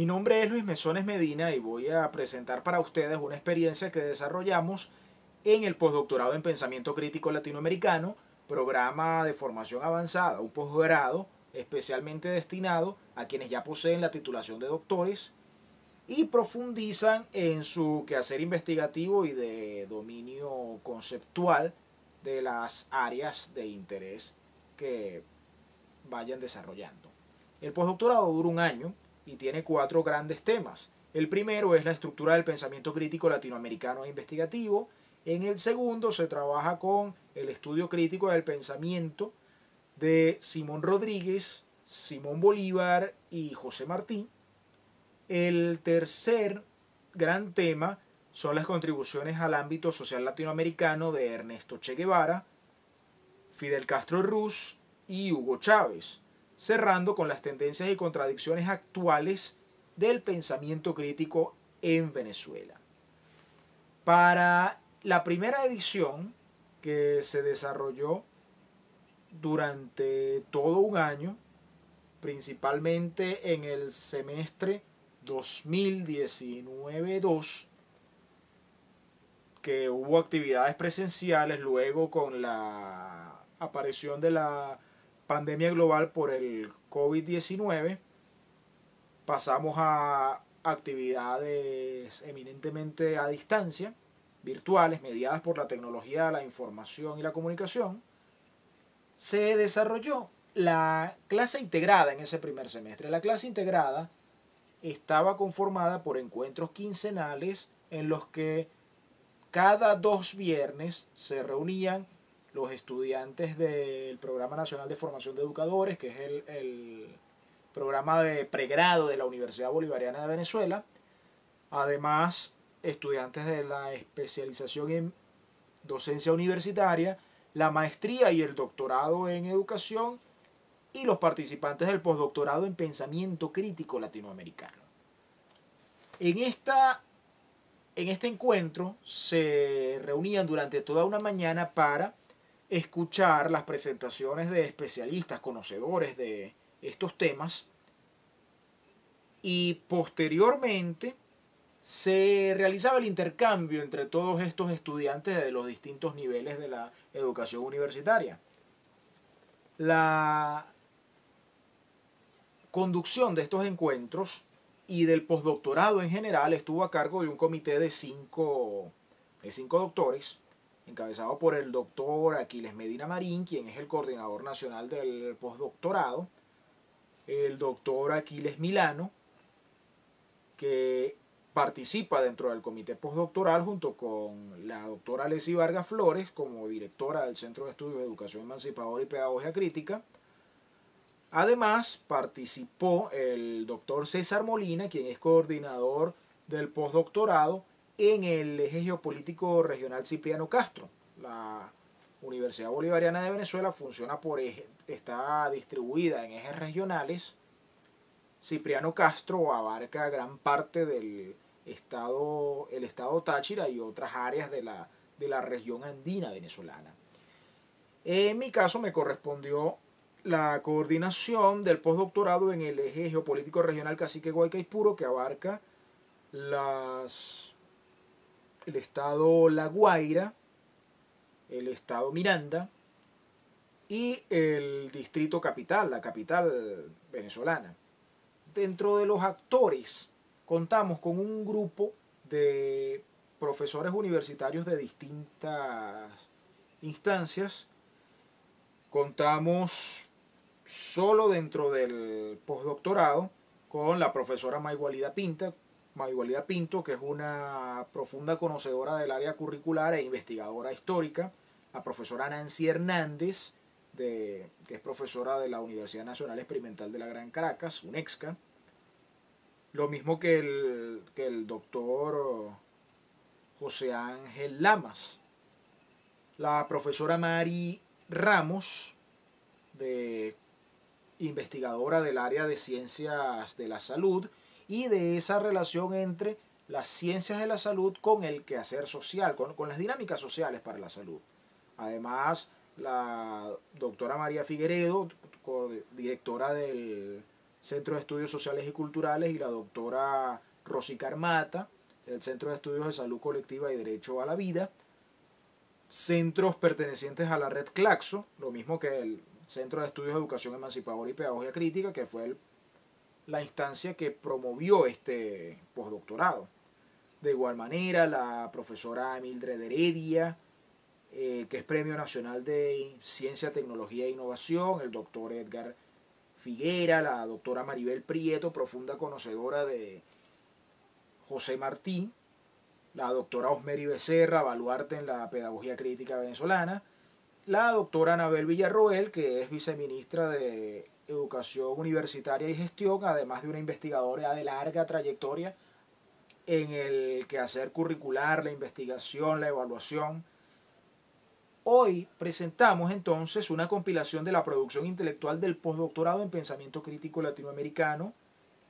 Mi nombre es Luis Mesones Medina y voy a presentar para ustedes una experiencia que desarrollamos en el postdoctorado en Pensamiento Crítico Latinoamericano, programa de formación avanzada, un posgrado especialmente destinado a quienes ya poseen la titulación de doctores y profundizan en su quehacer investigativo y de dominio conceptual de las áreas de interés que vayan desarrollando. El postdoctorado dura un año y tiene 4 grandes temas. El primero es la estructura del pensamiento crítico latinoamericano e investigativo. En el segundo se trabaja con el estudio crítico del pensamiento de Simón Rodríguez, Simón Bolívar y José Martí. El tercer gran tema son las contribuciones al ámbito social latinoamericano de Ernesto Che Guevara, Fidel Castro Ruz y Hugo Chávez, cerrando con las tendencias y contradicciones actuales del pensamiento crítico en Venezuela. Para la primera edición, que se desarrolló durante todo un año, principalmente en el semestre 2019-2, que hubo actividades presenciales, luego con la aparición de la pandemia global por el COVID-19, pasamos a actividades eminentemente a distancia, virtuales, mediadas por la tecnología, la información y la comunicación. Se desarrolló la clase integrada en ese primer semestre. La clase integrada estaba conformada por encuentros quincenales en los que cada 2 viernes se reunían los estudiantes del Programa Nacional de Formación de Educadores, que es el programa de pregrado de la Universidad Bolivariana de Venezuela. Además, estudiantes de la especialización en docencia universitaria, la maestría y el doctorado en educación y los participantes del postdoctorado en pensamiento crítico latinoamericano. En este encuentro se reunían durante toda una mañana para escuchar las presentaciones de especialistas conocedores de estos temas y posteriormente se realizaba el intercambio entre todos estos estudiantes de los distintos niveles de la educación universitaria. La conducción de estos encuentros y del postdoctorado en general estuvo a cargo de un comité de 5 doctores, encabezado por el doctor Aquiles Medina Marín, quien es el coordinador nacional del postdoctorado, el doctor Aquiles Milano, que participa dentro del comité postdoctoral junto con la doctora Leslie Vargas Flores como directora del Centro de Estudios de Educación Emancipadora y Pedagogía Crítica. Además, participó el doctor César Molina, quien es coordinador del postdoctorado en el eje geopolítico regional Cipriano Castro. La Universidad Bolivariana de Venezuela funciona por eje, está distribuida en ejes regionales. Cipriano Castro abarca gran parte del estado Táchira y otras áreas de la región andina venezolana. En mi caso me correspondió la coordinación del postdoctorado en el eje geopolítico regional Cacique Guaycaipuro, que abarca el estado La Guaira, el estado Miranda y el distrito capital, la capital venezolana. Dentro de los actores contamos con un grupo de profesores universitarios de distintas instancias. Contamos solo dentro del postdoctorado con la profesora Maygualida Pinto, que es una profunda conocedora del área curricular e investigadora histórica, la profesora Nancy Hernández, que es profesora de la Universidad Nacional Experimental de la Gran Caracas, UNEXCA, lo mismo que el doctor José Ángel Lamas, la profesora Mari Ramos, investigadora del área de ciencias de la salud y de esa relación entre las ciencias de la salud con el quehacer social, con las dinámicas sociales para la salud. Además, la doctora María Figueredo, directora del Centro de Estudios Sociales y Culturales, y la doctora Rosy Carmata, del Centro de Estudios de Salud Colectiva y Derecho a la Vida. Centros pertenecientes a la red Claxo, lo mismo que el Centro de Estudios de Educación Emancipadora y Pedagogía Crítica, que fue la instancia que promovió este postdoctorado. De igual manera, la profesora Mildred Heredia, que es Premio Nacional de Ciencia, Tecnología e Innovación, el doctor Edgar Figuera, la doctora Maribel Prieto, profunda conocedora de José Martí, la doctora Osmeri Becerra, baluarte en la pedagogía crítica venezolana, la doctora Anabel Villarroel, que es viceministra de Educación Universitaria y Gestión, además de una investigadora de larga trayectoria en el quehacer curricular, la investigación, la evaluación. Hoy presentamos entonces una compilación de la producción intelectual del postdoctorado en Pensamiento Crítico Latinoamericano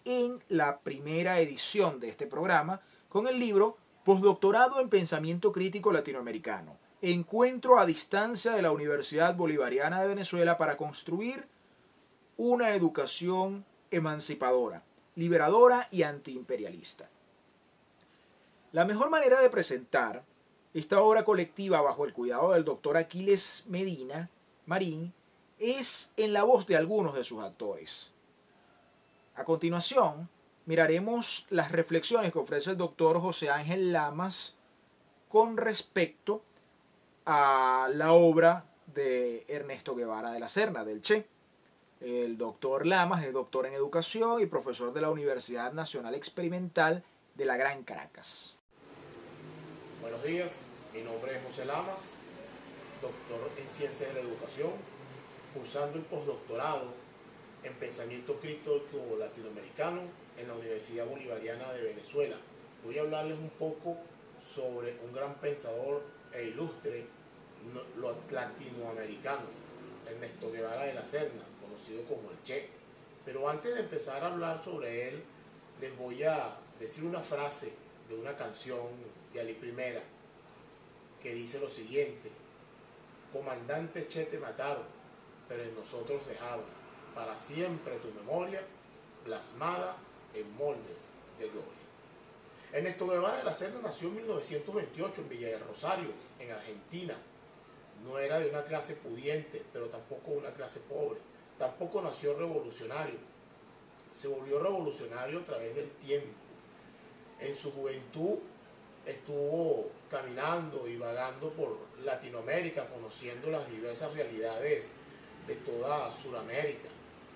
en la primera edición de este programa con el libro Postdoctorado en Pensamiento Crítico Latinoamericano, encuentro a distancia de la Universidad Bolivariana de Venezuela para construir una educación emancipadora, liberadora y antiimperialista. La mejor manera de presentar esta obra colectiva bajo el cuidado del doctor Aquiles Medina Marín es en la voz de algunos de sus actores. A continuación, miraremos las reflexiones que ofrece el doctor José Ángel Lamas con respecto a la obra de Ernesto Guevara de la Serna, del Che. El doctor Lamas es doctor en educación y profesor de la Universidad Nacional Experimental de la Gran Caracas. Buenos días, mi nombre es José Lamas, doctor en Ciencias de la Educación, cursando el postdoctorado en Pensamiento Crítico Latinoamericano en la Universidad Bolivariana de Venezuela. Voy a hablarles un poco sobre un gran pensador e ilustre latinoamericano, Ernesto Guevara de la Serna, conocido como el Che. Pero antes de empezar a hablar sobre él, les voy a decir una frase de una canción de Ali Primera que dice lo siguiente: comandante Che, te mataron, pero en nosotros dejaron para siempre tu memoria plasmada en moldes de gloria. Ernesto Guevara de la Serna nació en 1928 en Villa del Rosario, en Argentina. No era de una clase pudiente, pero tampoco de una clase pobre. Tampoco nació revolucionario. Se volvió revolucionario a través del tiempo. En su juventud estuvo caminando y vagando por Latinoamérica, conociendo las diversas realidades de toda Sudamérica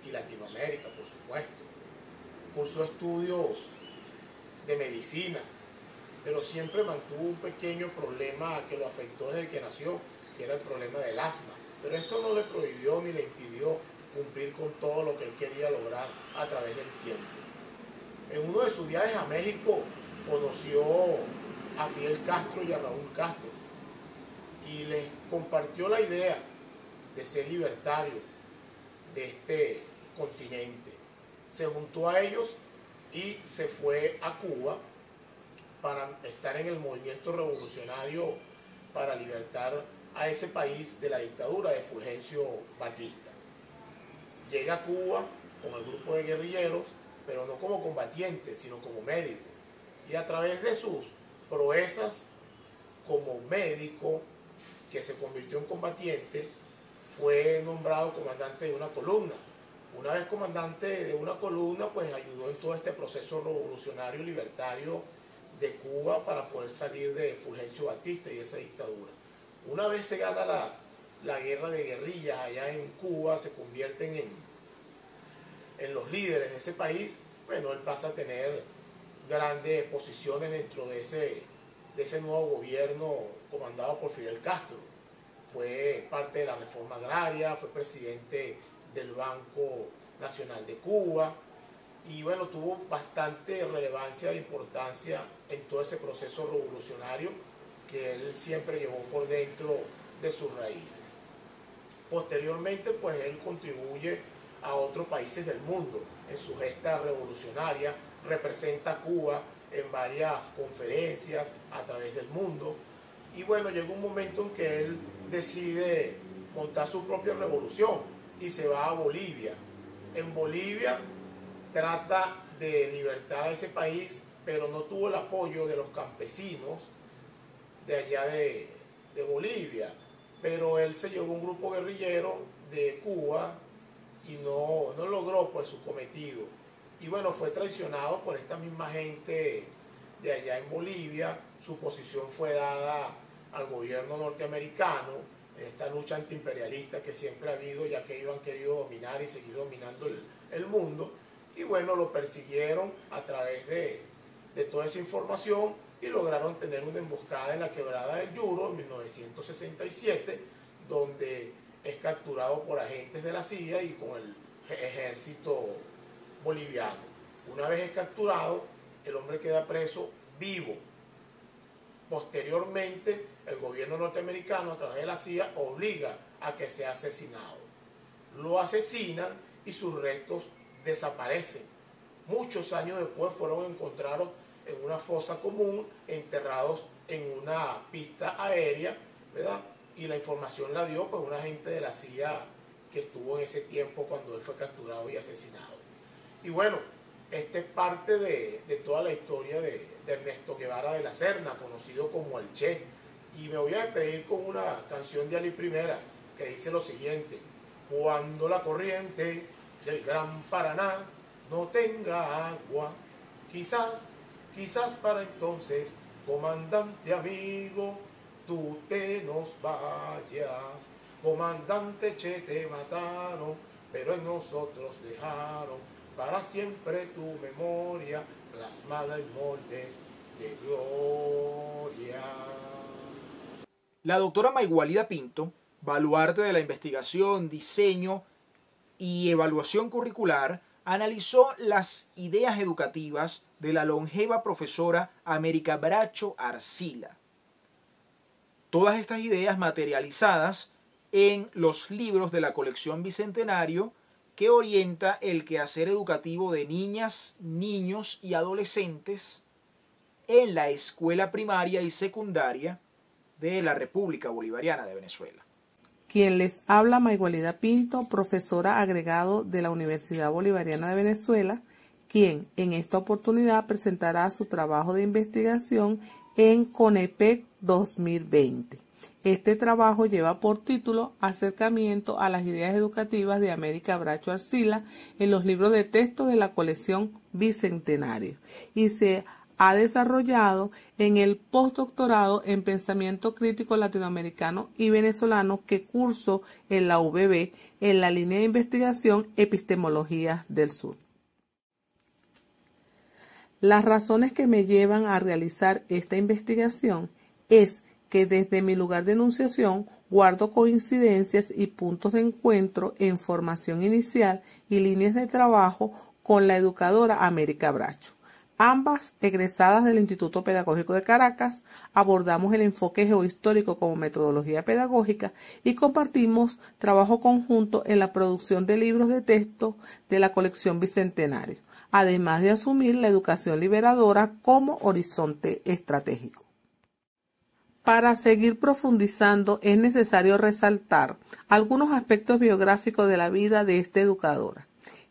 y Latinoamérica, por supuesto. Cursó estudios de medicina, pero siempre mantuvo un pequeño problema que lo afectó desde que nació, que era el problema del asma. Pero esto no le prohibió ni le impidió cumplir con todo lo que él quería lograr a través del tiempo. En uno de sus viajes a México conoció a Fidel Castro y a Raúl Castro y les compartió la idea de ser libertario de este continente. Se juntó a ellos y se fue a Cuba para estar en el movimiento revolucionario para libertar a ese país de la dictadura de Fulgencio Batista. Llega a Cuba con el grupo de guerrilleros, pero no como combatiente, sino como médico. Y a través de sus proezas como médico, que se convirtió en combatiente, fue nombrado comandante de una columna. Una vez comandante de una columna, pues ayudó en todo este proceso revolucionario libertario de Cuba para poder salir de Fulgencio Batista y esa dictadura. Una vez se gana la guerra de guerrillas allá en Cuba, se convierten en los líderes de ese país, bueno, él pasa a tener grandes posiciones dentro de ese nuevo gobierno comandado por Fidel Castro. Fue parte de la reforma agraria, fue presidente del Banco Nacional de Cuba y bueno, tuvo bastante relevancia e importancia en todo ese proceso revolucionario que él siempre llevó por dentro de sus raíces. Posteriormente, pues él contribuye a otros países del mundo en su gesta revolucionaria, representa a Cuba en varias conferencias a través del mundo y bueno, llegó un momento en que él decide montar su propia revolución y se va a Bolivia. En Bolivia trata de libertar a ese país, pero no tuvo el apoyo de los campesinos de allá de Bolivia. Pero él se llevó un grupo guerrillero de Cuba y no logró pues su cometido. Y bueno, fue traicionado por esta misma gente de allá en Bolivia. Su posición fue dada al gobierno norteamericano en esta lucha antiimperialista que siempre ha habido, ya que ellos han querido dominar y seguir dominando el mundo. Y bueno, lo persiguieron a través de toda esa información y lograron tener una emboscada en la quebrada del Yuro en 1967, donde es capturado por agentes de la CIA y con el ejército boliviano. Una vez es capturado, el hombre queda preso vivo. Posteriormente, el gobierno norteamericano, a través de la CIA, obliga a que sea asesinado. Lo asesinan y sus restos desaparecen. Muchos años después fueron encontrados en una fosa común, enterrados en una pista aérea, ¿verdad? Y la información la dio pues un agente de la CIA que estuvo en ese tiempo cuando él fue capturado y asesinado. Y bueno, esta es parte de toda la historia de Ernesto Guevara de la Serna, conocido como el Che. Y me voy a despedir con una canción de Ali Primera que dice lo siguiente: cuando la corriente del Gran Paraná no tenga agua, quizás para entonces, comandante amigo, tú te nos vayas. Comandante Che, te mataron, pero en nosotros dejaron para siempre tu memoria plasmada en moldes de gloria. La doctora Maigualida Pinto, baluarte de la investigación, diseño y evaluación curricular, analizó las ideas educativas de la longeva profesora América Bracho Arcila. Todas estas ideas materializadas en los libros de la colección Bicentenario que orienta el quehacer educativo de niñas, niños y adolescentes en la escuela primaria y secundaria de la República Bolivariana de Venezuela. Quien les habla, Maigualida Pinto, profesora agregado de la Universidad Bolivariana de Venezuela, quien en esta oportunidad presentará su trabajo de investigación en CONEPEC 2020. Este trabajo lleva por título Acercamiento a las ideas educativas de América Bracho Arcila en los libros de texto de la colección Bicentenario y se ha desarrollado en el postdoctorado en Pensamiento Crítico Latinoamericano y Venezolano que curso en la UBB en la línea de investigación Epistemologías del Sur. Las razones que me llevan a realizar esta investigación es que desde mi lugar de enunciación guardo coincidencias y puntos de encuentro en formación inicial y líneas de trabajo con la educadora América Bracho. Ambas, egresadas del Instituto Pedagógico de Caracas, abordamos el enfoque geohistórico como metodología pedagógica y compartimos trabajo conjunto en la producción de libros de texto de la colección Bicentenario, además de asumir la educación liberadora como horizonte estratégico. Para seguir profundizando es necesario resaltar algunos aspectos biográficos de la vida de esta educadora,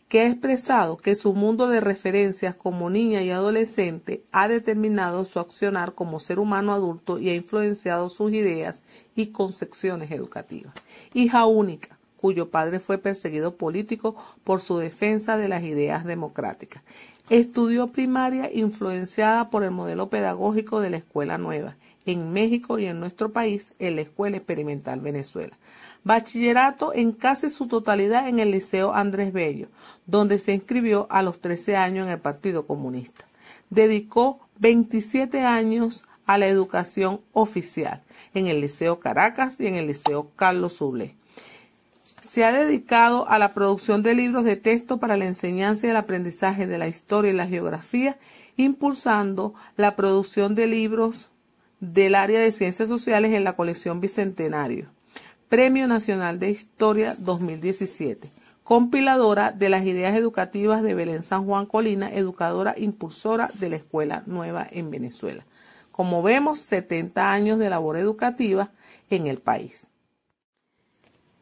que ha expresado que su mundo de referencias como niña y adolescente ha determinado su accionar como ser humano adulto y ha influenciado sus ideas y concepciones educativas. Hija única, cuyo padre fue perseguido político por su defensa de las ideas democráticas. Estudió primaria influenciada por el modelo pedagógico de la Escuela Nueva, en México y en nuestro país, en la Escuela Experimental Venezuela. Bachillerato en casi su totalidad en el Liceo Andrés Bello, donde se inscribió a los 13 años en el Partido Comunista. Dedicó 27 años a la educación oficial en el Liceo Caracas y en el Liceo Carlos Sublé. Se ha dedicado a la producción de libros de texto para la enseñanza y el aprendizaje de la historia y la geografía, impulsando la producción de libros del área de Ciencias Sociales en la colección Bicentenario. Premio Nacional de Historia 2017. Compiladora de las ideas educativas de Belén San Juan Colina, educadora impulsora de la Escuela Nueva en Venezuela. Como vemos, 70 años de labor educativa en el país.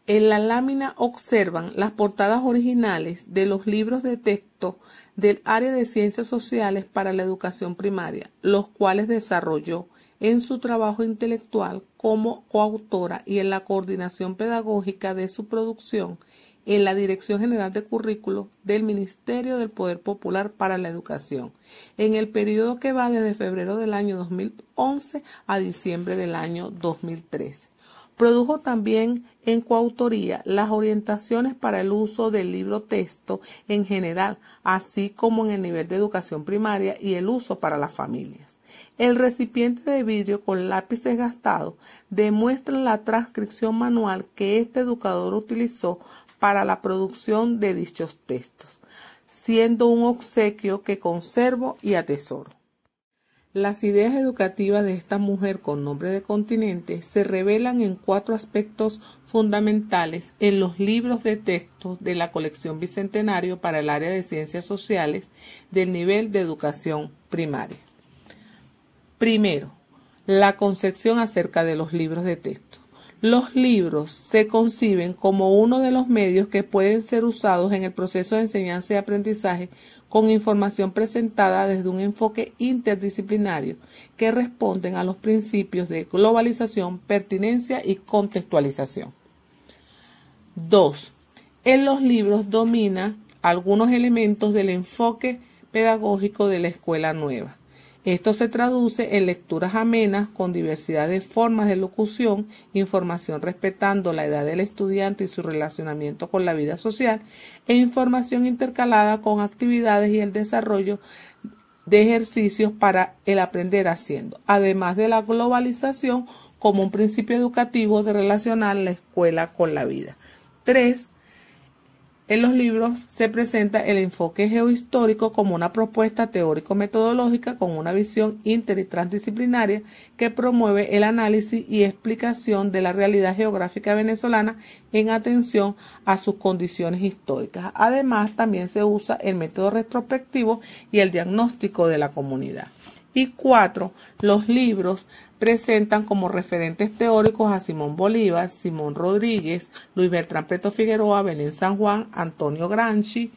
En la lámina observan las portadas originales de los libros de texto del área de Ciencias Sociales para la Educación Primaria, los cuales desarrolló en su trabajo intelectual como coautora y en la coordinación pedagógica de su producción en la Dirección General de Currículos del Ministerio del Poder Popular para la Educación, en el periodo que va desde febrero del año 2011 a diciembre del año 2013. Produjo también en coautoría las orientaciones para el uso del libro texto en general, así como en el nivel de educación primaria y el uso para las familias. El recipiente de vidrio con lápices gastados demuestra la transcripción manual que este educador utilizó para la producción de dichos textos, siendo un obsequio que conservo y atesoro. Las ideas educativas de esta mujer con nombre de continente se revelan en 4 aspectos fundamentales en los libros de texto de la colección Bicentenario para el área de Ciencias Sociales del nivel de educación primaria. Primero, la concepción acerca de los libros de texto. Los libros se conciben como uno de los medios que pueden ser usados en el proceso de enseñanza y aprendizaje con información presentada desde un enfoque interdisciplinario que responden a los principios de globalización, pertinencia y contextualización. 2. En los libros domina algunos elementos del enfoque pedagógico de la escuela nueva. Esto se traduce en lecturas amenas con diversidad de formas de locución, información respetando la edad del estudiante y su relacionamiento con la vida social, e información intercalada con actividades y el desarrollo de ejercicios para el aprender haciendo, además de la globalización como un principio educativo de relacionar la escuela con la vida. 3. En los libros se presenta el enfoque geohistórico como una propuesta teórico-metodológica con una visión inter y transdisciplinaria que promueve el análisis y explicación de la realidad geográfica venezolana en atención a sus condiciones históricas. Además, también se usa el método retrospectivo y el diagnóstico de la comunidad. Y 4. Los libros presentan como referentes teóricos a Simón Bolívar, Simón Rodríguez, Luis Bertrán Preto Figueroa, Belén San Juan, Antonio Gramsci,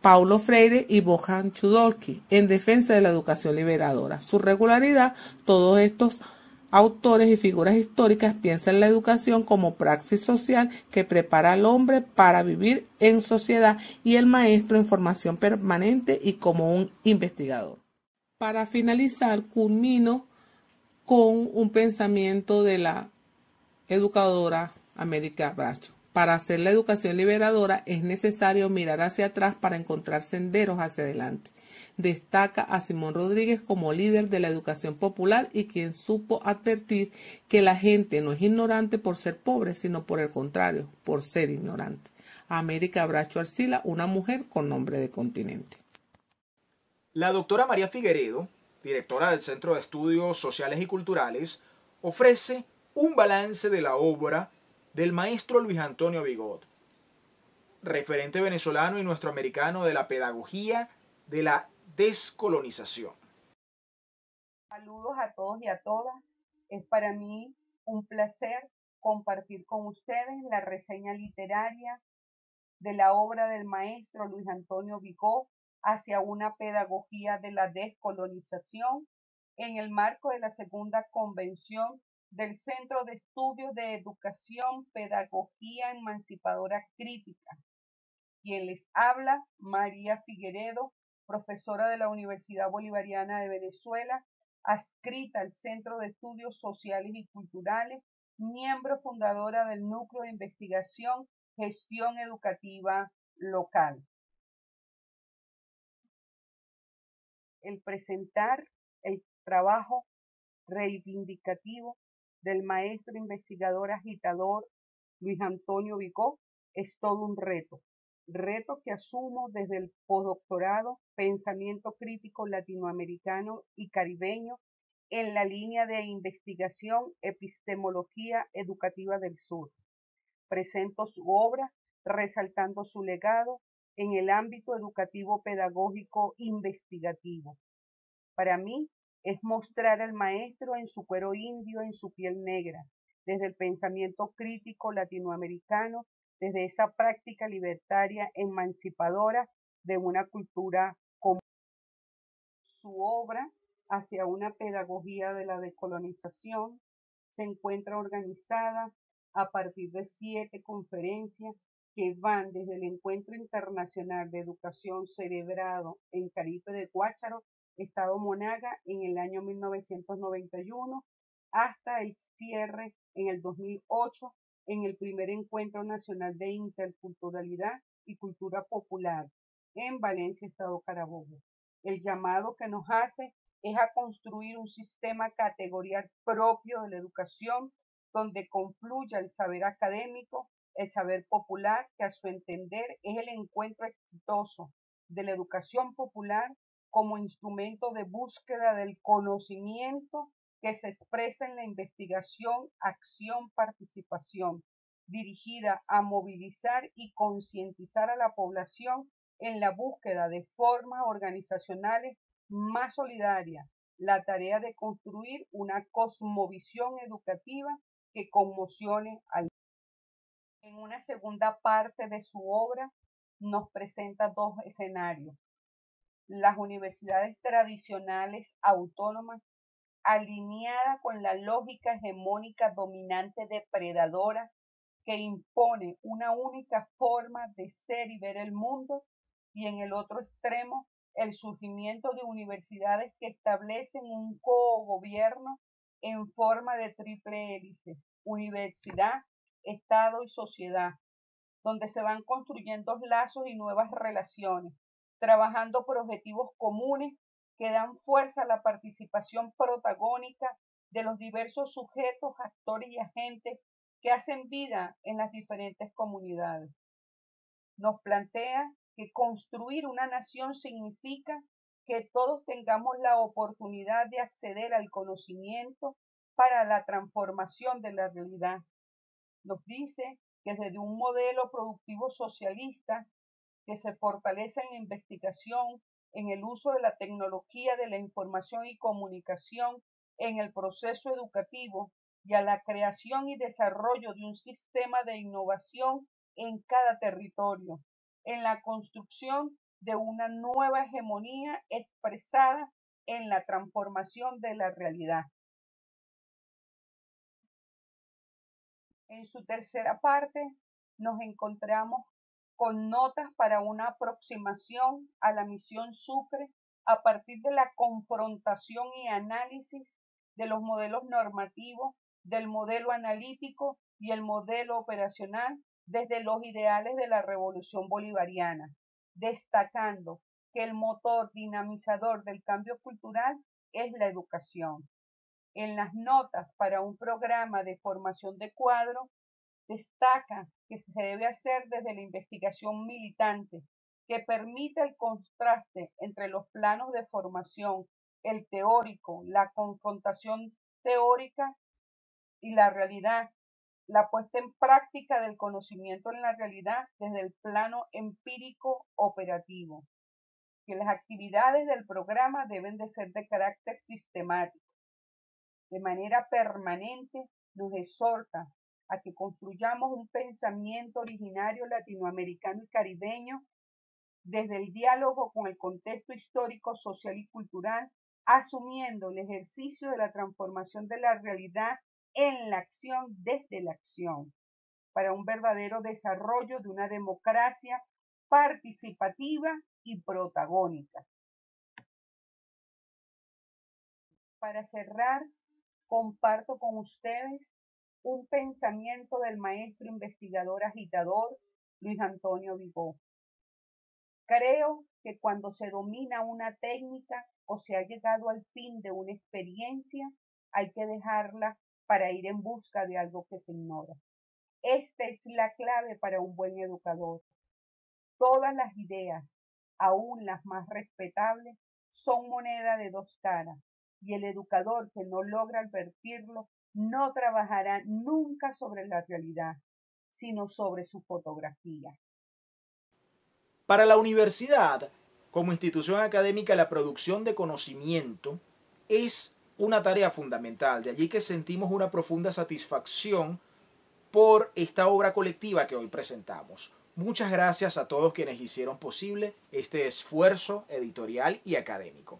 Paulo Freire y Bojan Chudovsky en defensa de la educación liberadora. Su regularidad, todos estos autores y figuras históricas piensan la educación como praxis social que prepara al hombre para vivir en sociedad y el maestro en formación permanente y como un investigador. Para finalizar, culmino con un pensamiento de la educadora América Bracho. Para hacer la educación liberadora es necesario mirar hacia atrás para encontrar senderos hacia adelante. Destaca a Simón Rodríguez como líder de la educación popular y quien supo advertir que la gente no es ignorante por ser pobre, sino por el contrario, por ser ignorante. América Bracho Arcila, una mujer con nombre de continente. La doctora María Figueredo, directora del Centro de Estudios Sociales y Culturales, ofrece un balance de la obra del maestro Luis Antonio Vigot, referente venezolano y nuestroamericano de la pedagogía de la descolonización. Saludos a todos y a todas. Es para mí un placer compartir con ustedes la reseña literaria de la obra del maestro Luis Antonio Vigot hacia una pedagogía de la descolonización en el marco de la segunda convención del Centro de Estudios de Educación, Pedagogía Emancipadora Crítica. Quien les habla, María Figueredo, profesora de la Universidad Bolivariana de Venezuela, adscrita al Centro de Estudios Sociales y Culturales, miembro fundadora del Núcleo de Investigación Gestión Educativa Local. El presentar el trabajo reivindicativo del maestro investigador agitador Luis Antonio Vigot es todo un reto que asumo desde el postdoctorado Pensamiento Crítico Latinoamericano y Caribeño en la línea de investigación Epistemología Educativa del Sur. Presento su obra resaltando su legado en el ámbito educativo pedagógico investigativo. Para mí es mostrar al maestro en su cuero indio, en su piel negra, desde el pensamiento crítico latinoamericano, desde esa práctica libertaria emancipadora de una cultura común. Su obra, Hacia una pedagogía de la decolonización, se encuentra organizada a partir de 7 conferencias que van desde el Encuentro Internacional de Educación celebrado en Caripe de Guácharo, Estado Monaga, en el año 1991, hasta el cierre en el 2008 en el primer Encuentro Nacional de Interculturalidad y Cultura Popular en Valencia, Estado Carabobo. El llamado que nos hace es a construir un sistema categorial propio de la educación donde confluya el saber académico, el saber popular, que a su entender es el encuentro exitoso de la educación popular como instrumento de búsqueda del conocimiento que se expresa en la investigación, acción, participación, dirigida a movilizar y concientizar a la población en la búsqueda de formas organizacionales más solidarias, la tarea de construir una cosmovisión educativa que conmocione al mundo. En una segunda parte de su obra nos presenta 2 escenarios: las universidades tradicionales autónomas, alineada con la lógica hegemónica dominante depredadora que impone una única forma de ser y ver el mundo, y en el otro extremo el surgimiento de universidades que establecen un cogobierno en forma de triple hélice: universidad, Estado y sociedad, donde se van construyendo lazos y nuevas relaciones, trabajando por objetivos comunes que dan fuerza a la participación protagónica de los diversos sujetos, actores y agentes que hacen vida en las diferentes comunidades. Nos plantea que construir una nación significa que todos tengamos la oportunidad de acceder al conocimiento para la transformación de la realidad. Nos dice que desde un modelo productivo socialista que se fortalece en la investigación, en el uso de la tecnología de la información y comunicación en el proceso educativo y a la creación y desarrollo de un sistema de innovación en cada territorio, en la construcción de una nueva hegemonía expresada en la transformación de la realidad. En su tercera parte nos encontramos con notas para una aproximación a la misión Sucre a partir de la confrontación y análisis de los modelos normativos, del modelo analítico y el modelo operacional desde los ideales de la revolución bolivariana, destacando que el motor dinamizador del cambio cultural es la educación. En las notas para un programa de formación de cuadro, destaca que se debe hacer desde la investigación militante, que permite el contraste entre los planos de formación, el teórico, la confrontación teórica y la realidad, la puesta en práctica del conocimiento en la realidad desde el plano empírico operativo, que las actividades del programa deben de ser de carácter sistemático. De manera permanente nos exhorta a que construyamos un pensamiento originario latinoamericano y caribeño desde el diálogo con el contexto histórico, social y cultural, asumiendo el ejercicio de la transformación de la realidad en la acción desde la acción, para un verdadero desarrollo de una democracia participativa y protagónica. Para cerrar, comparto con ustedes un pensamiento del maestro investigador agitador Luis Antonio Vigó. Creo que cuando se domina una técnica o se ha llegado al fin de una experiencia, hay que dejarla para ir en busca de algo que se ignora. Esta es la clave para un buen educador. Todas las ideas, aún las más respetables, son moneda de 2 caras, y el educador que no logra advertirlo no trabajará nunca sobre la realidad, sino sobre su fotografía. Para la universidad, como institución académica, la producción de conocimiento es una tarea fundamental. De allí que sentimos una profunda satisfacción por esta obra colectiva que hoy presentamos. Muchas gracias a todos quienes hicieron posible este esfuerzo editorial y académico.